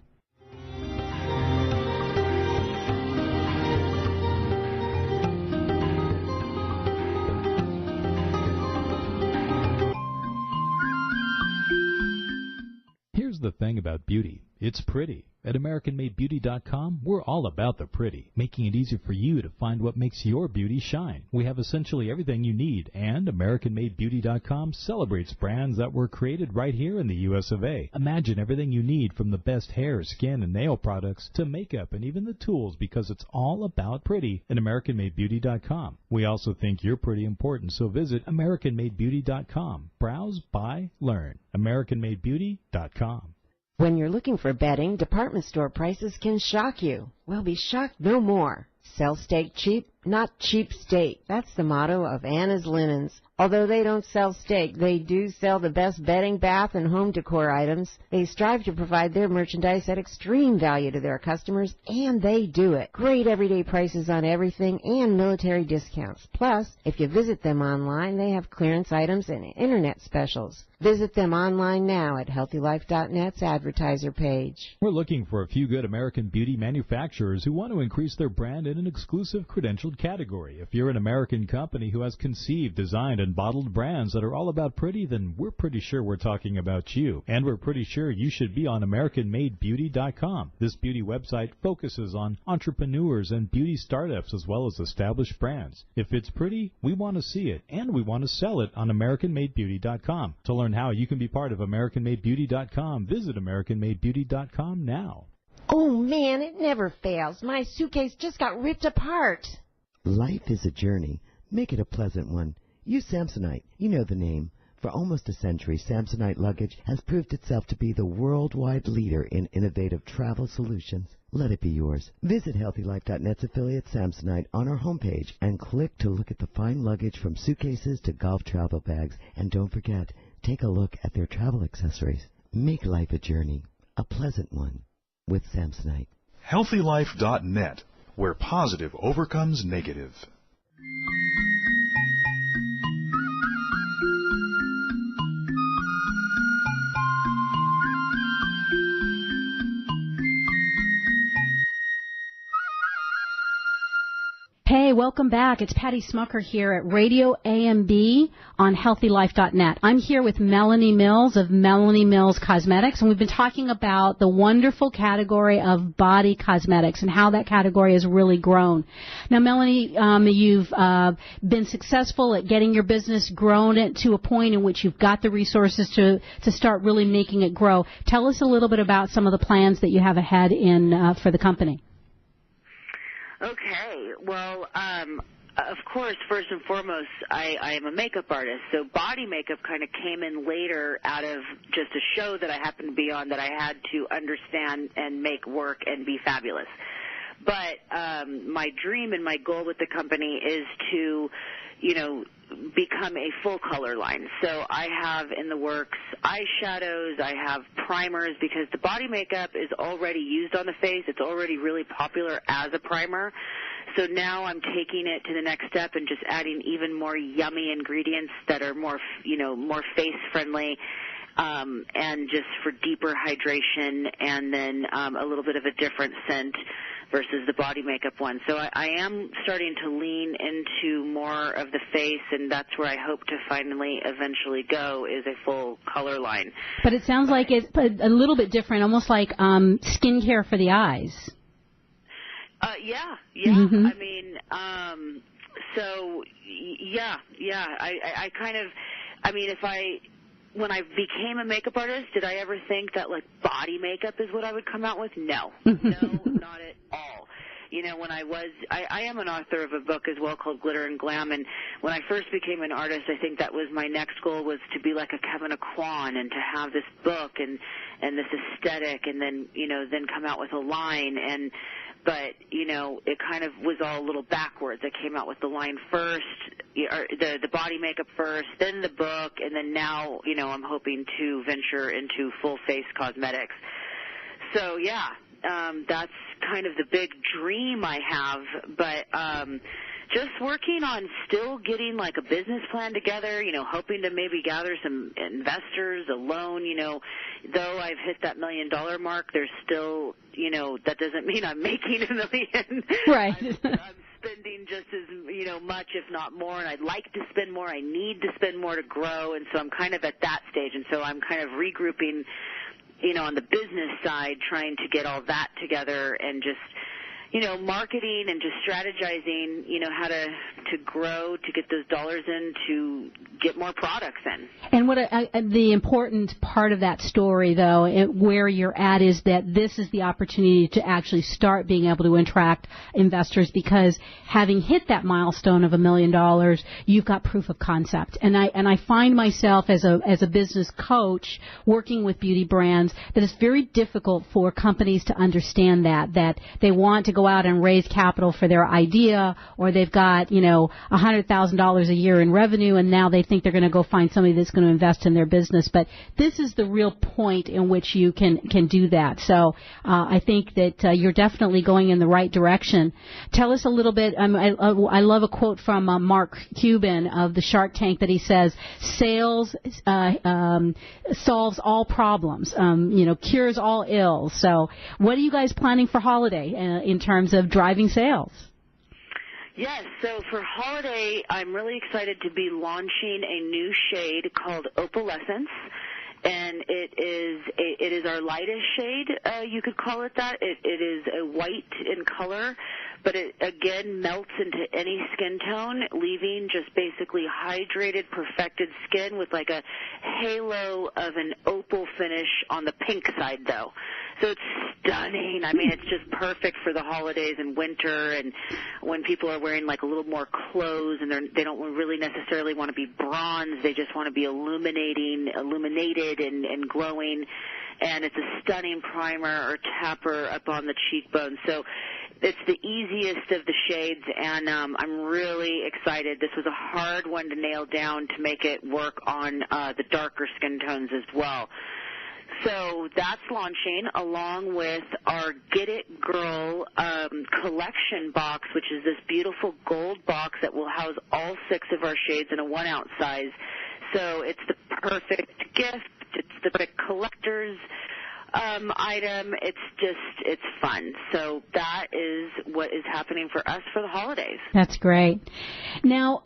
Here's the thing about beauty. It's pretty. At AmericanMadeBeauty.com, we're all about the pretty, making it easy for you to find what makes your beauty shine. We have essentially everything you need, and AmericanMadeBeauty.com celebrates brands that were created right here in the U.S. of A. Imagine everything you need, from the best hair, skin, and nail products to makeup and even the tools, because it's all about pretty at AmericanMadeBeauty.com. We also think you're pretty important, so visit AmericanMadeBeauty.com. Browse, buy, learn. AmericanMadeBeauty.com. When you're looking for bedding, department store prices can shock you. Well, be shocked no more. Sell steak cheap, not cheap steak. That's the motto of Anna's Linens. Although they don't sell steak, they do sell the best bedding, bath, and home decor items. They strive to provide their merchandise at extreme value to their customers, and they do it. Great everyday prices on everything and military discounts. Plus, if you visit them online, they have clearance items and internet specials. Visit them online now at HealthyLife.net's advertiser page. We're looking for a few good American beauty manufacturers who want to increase their brand in an exclusive credentialed category. If you're an American company who has conceived, designed, and bottled brands that are all about pretty, then we're pretty sure we're talking about you. And we're pretty sure you should be on AmericanMadeBeauty.com. This beauty website focuses on entrepreneurs and beauty startups as well as established brands. If it's pretty, we want to see it, and we want to sell it on AmericanMadeBeauty.com. To learn how you can be part of AmericanMadeBeauty.com, visit AmericanMadeBeauty.com now. Oh, man, it never fails. My suitcase just got ripped apart. Life is a journey. Make it a pleasant one. Use Samsonite. You know the name. For almost a century, Samsonite luggage has proved itself to be the worldwide leader in innovative travel solutions. Let it be yours. Visit HealthyLife.net's affiliate Samsonite on our homepage and click to look at the fine luggage from suitcases to golf travel bags. And don't forget, take a look at their travel accessories. Make life a journey, a pleasant one, with Samsonite. HealthyLife.net, where positive overcomes negative. Hey, welcome back. It's Patty Schmucker here at RadioAMB on HealthyLife.net. I'm here with Melanie Mills of Melanie Mills Cosmetics, and we've been talking about the wonderful category of body cosmetics and how that category has really grown. Now, Melanie, you've been successful at getting your business grown to a point in which you've got the resources to start really making it grow. Tell us a little bit about some of the plans that you have ahead for the company. Okay. Well, of course, first and foremost, I am a makeup artist, so body makeup kind of came in later out of just a show that I happened to be on that I had to understand and make work and be fabulous. But my dream and my goal with the company is to, become a full color line. So I have in the works eyeshadows, I have primers, because the body makeup is already used on the face. It's already really popular as a primer. So now I'm taking it to the next step and just adding even more yummy ingredients that are more face friendly. And just for deeper hydration, and then a little bit of a different scent versus the body makeup one. So I am starting to lean into more of the face, and that's where I hope to finally eventually go, is a full color line. But it sounds like it's a little bit different, almost like skincare for the eyes. Yeah. Mm-hmm. I mean, I kind of, when I became a makeup artist, did I ever think that, body makeup is what I would come out with? No. No, not at all. When I am an author of a book as well called Glitter and Glam, and when I first became an artist, I think that was my next goal, was to be like a Kevin Aquan and to have this book and this aesthetic, and then, then come out with a line. But, it kind of was all a little backwards. I came out with the line first, the body makeup first, then the book, and then now, I'm hoping to venture into full-face cosmetics. So, yeah, that's kind of the big dream I have. But just working on still getting, a business plan together, hoping to maybe gather some investors, a loan, though I've hit that $1 million mark, there's still, that doesn't mean I'm making $1 million. Right. I'm spending just as, much, if not more, and I'd like to spend more. I need to spend more to grow, and so I'm kind of at that stage, and so I'm kind of regrouping, on the business side, trying to get all that together and just, marketing and just strategizing, how to grow, to get those dollars in, to get more products in. And what the important part of that story, though, where you're at, is that this is the opportunity to actually start being able to attract investors, because having hit that milestone of $1 million, you've got proof of concept. And I find myself as a business coach working with beauty brands that it's very difficult for companies to understand that they want to go out and raise capital for their idea, or they've got, $100,000 a year in revenue, and now they think they're going to go find somebody that's going to invest in their business. But this is the real point in which you can do that. So I think that you're definitely going in the right direction. Tell us a little bit. I love a quote from Mark Cuban of the Shark Tank that he says, "Sales solves all problems, cures all ills." So what are you guys planning for holiday in terms of driving sales? Yes, so for holiday, I'm really excited to be launching a new shade called Opalescence, and it is our lightest shade, you could call it that. It is a white in color, but it, again, melts into any skin tone, leaving just basically hydrated, perfected skin with like a halo of an opal finish on the pink side, though. So it's stunning. I mean, it's just perfect for the holidays and winter, and when people are wearing like a little more clothes and they don't really necessarily want to be bronze. They just want to be illuminated and glowing. And it's a stunning primer or tapper up on the cheekbone. So it's the easiest of the shades, and I'm really excited. This was a hard one to nail down to make it work on the darker skin tones as well. So that's launching along with our Get It Girl collection box, which is this beautiful gold box that will house all 6 of our shades in a 1-ounce size. So it's the perfect gift. It's the perfect collector's item. It's fun. So that is what is happening for us for the holidays. That's great. Now,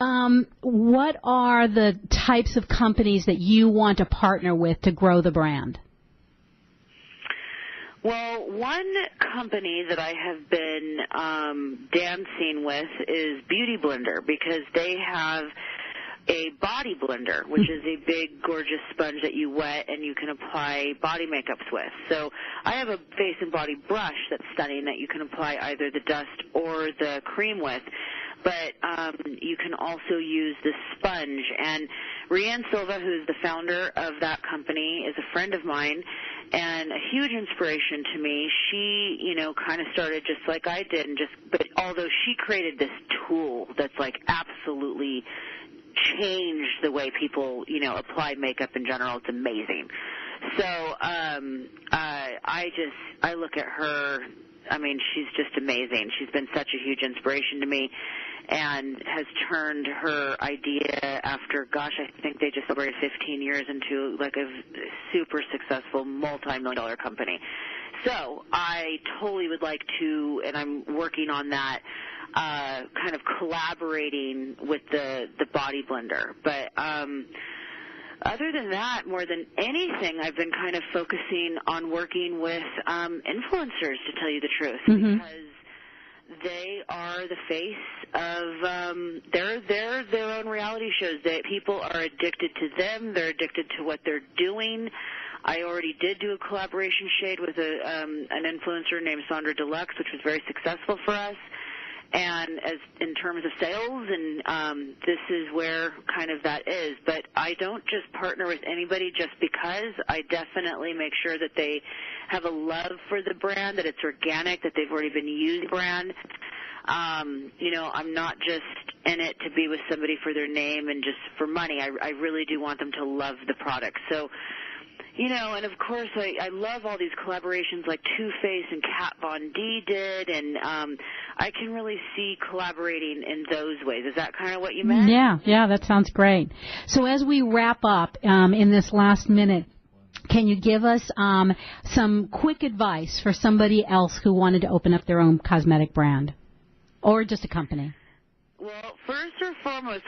what are the types of companies that you want to partner with to grow the brand? Well, one company that I have been dancing with is Beauty Blender, because they have a body blender, which is a big, gorgeous sponge that you wet and you can apply body makeups with. So I have a face and body brush that's stunning that you can apply either the dust or the cream with. But you can also use this sponge. And Rianne Silva, who's the founder of that company, is a friend of mine and a huge inspiration to me. She, kind of started just like I did, but although she created this tool that's like absolutely changed the way people, apply makeup in general. It's amazing. So I look at her. I mean, she's just amazing. She's been such a huge inspiration to me, and has turned her idea after, I think they just celebrated 15 years into like a super successful multi-million-dollar company. So I totally would like to, and I'm working on that, kind of collaborating with the body blender. But other than that, more than anything, I've been kind of focusing on working with influencers, to tell you the truth, because they are the face of they're their own reality shows. People are addicted to them. They're addicted to what they're doing. I already did do a collaboration shade with an influencer named Sandra Deluxe, which was very successful for us. And as in terms of sales, and this is where kind of that is. But I don't just partner with anybody just because. I definitely make sure that they have a love for the brand, that it's organic, that they've already been using the brand. I'm not just in it to be with somebody for their name and just for money. I really do want them to love the product. So, and of course I love all these collaborations like Too Faced and Kat Von D did, and I can really see collaborating in those ways. Is that kind of what you meant? Yeah, that sounds great. So as we wrap up in this last minute, can you give us some quick advice for somebody else who wanted to open up their own cosmetic brand or just a company? Well, first or foremost,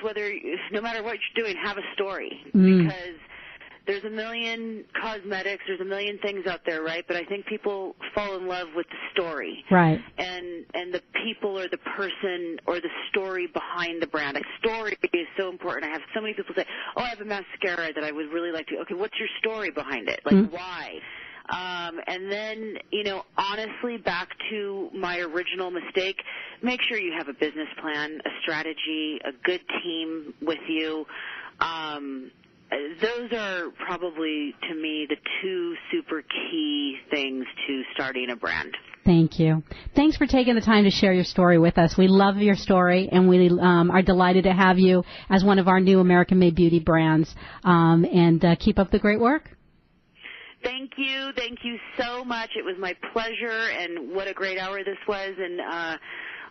no matter what you're doing, have a story, because there's a million cosmetics, there's a million things out there, right? But I think people fall in love with the story. Right. And the people or the person or the story behind the brand. A story is so important. I have so many people say, oh, I have a mascara that I would really like to. Okay, what's your story behind it? Like, why? And then, honestly, back to my original mistake, make sure you have a business plan, a strategy, a good team with you. Those are probably, to me, the two super key things to starting a brand. Thank you. Thanks for taking the time to share your story with us. We love your story, and we are delighted to have you as one of our new American-made beauty brands. And keep up the great work. Thank you. Thank you so much. It was my pleasure, and what a great hour this was, and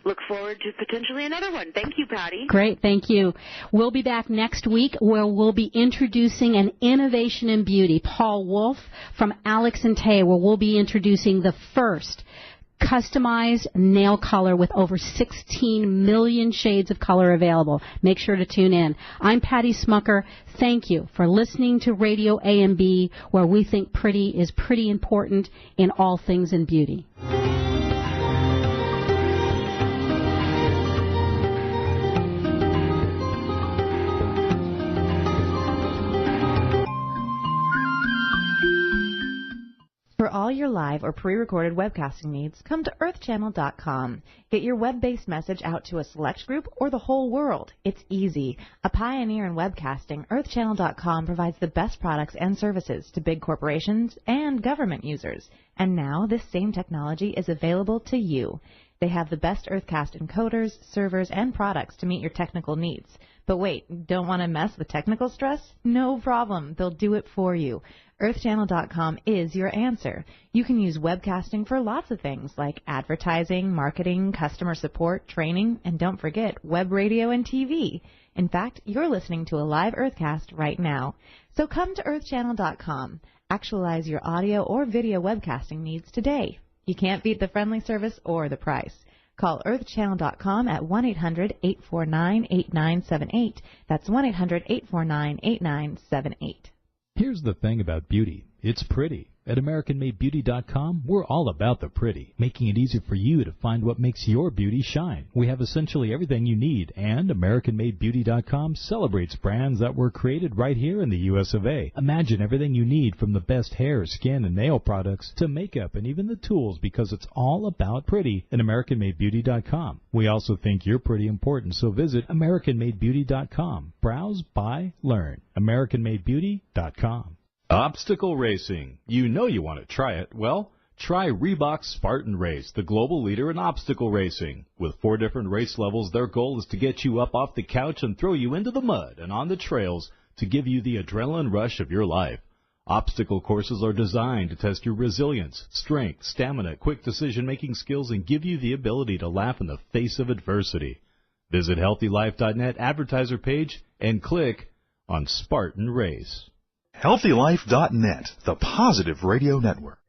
look forward to potentially another one. Thank you, Patty. Great. Thank you. We'll be back next week where we'll be introducing an innovation in beauty. Paul Wolf from Alex & Tay, where we'll be introducing the first customized nail color with over 16 million shades of color available. Make sure to tune in. I'm Patty Schmucker. Thank you for listening to Radio AMB, where we think pretty is pretty important in all things in beauty. For all your live or pre-recorded webcasting needs, come to earthchannel.com. Get your web-based message out to a select group or the whole world. It's easy. A pioneer in webcasting, earthchannel.com provides the best products and services to big corporations and government users. And now this same technology is available to you. They have the best Earthcast encoders, servers, and products to meet your technical needs. But wait, don't want to mess with technical stress? No problem. They'll do it for you. EarthChannel.com is your answer. You can use webcasting for lots of things like advertising, marketing, customer support, training, and don't forget web radio and TV. In fact, you're listening to a live Earthcast right now. So come to EarthChannel.com. Actualize your audio or video webcasting needs today. You can't beat the friendly service or the price. Call EarthChannel.com at 1-800-849-8978. That's 1-800-849-8978. Here's the thing about beauty. It's pretty. At AmericanMadeBeauty.com, we're all about the pretty, making it easy for you to find what makes your beauty shine. We have essentially everything you need, and AmericanMadeBeauty.com celebrates brands that were created right here in the U.S. of A. Imagine everything you need from the best hair, skin, and nail products to makeup and even the tools, because it's all about pretty at AmericanMadeBeauty.com. We also think you're pretty important, so visit AmericanMadeBeauty.com. Browse, buy, learn. AmericanMadeBeauty.com. Obstacle racing. You know you want to try it. Well, try Reebok's Spartan Race, the global leader in obstacle racing. With 4 different race levels, their goal is to get you up off the couch and throw you into the mud and on the trails to give you the adrenaline rush of your life. Obstacle courses are designed to test your resilience, strength, stamina, quick decision-making skills, and give you the ability to laugh in the face of adversity. Visit HealthyLife.net advertiser page and click on Spartan Race. HealthyLife.net, the positive radio network.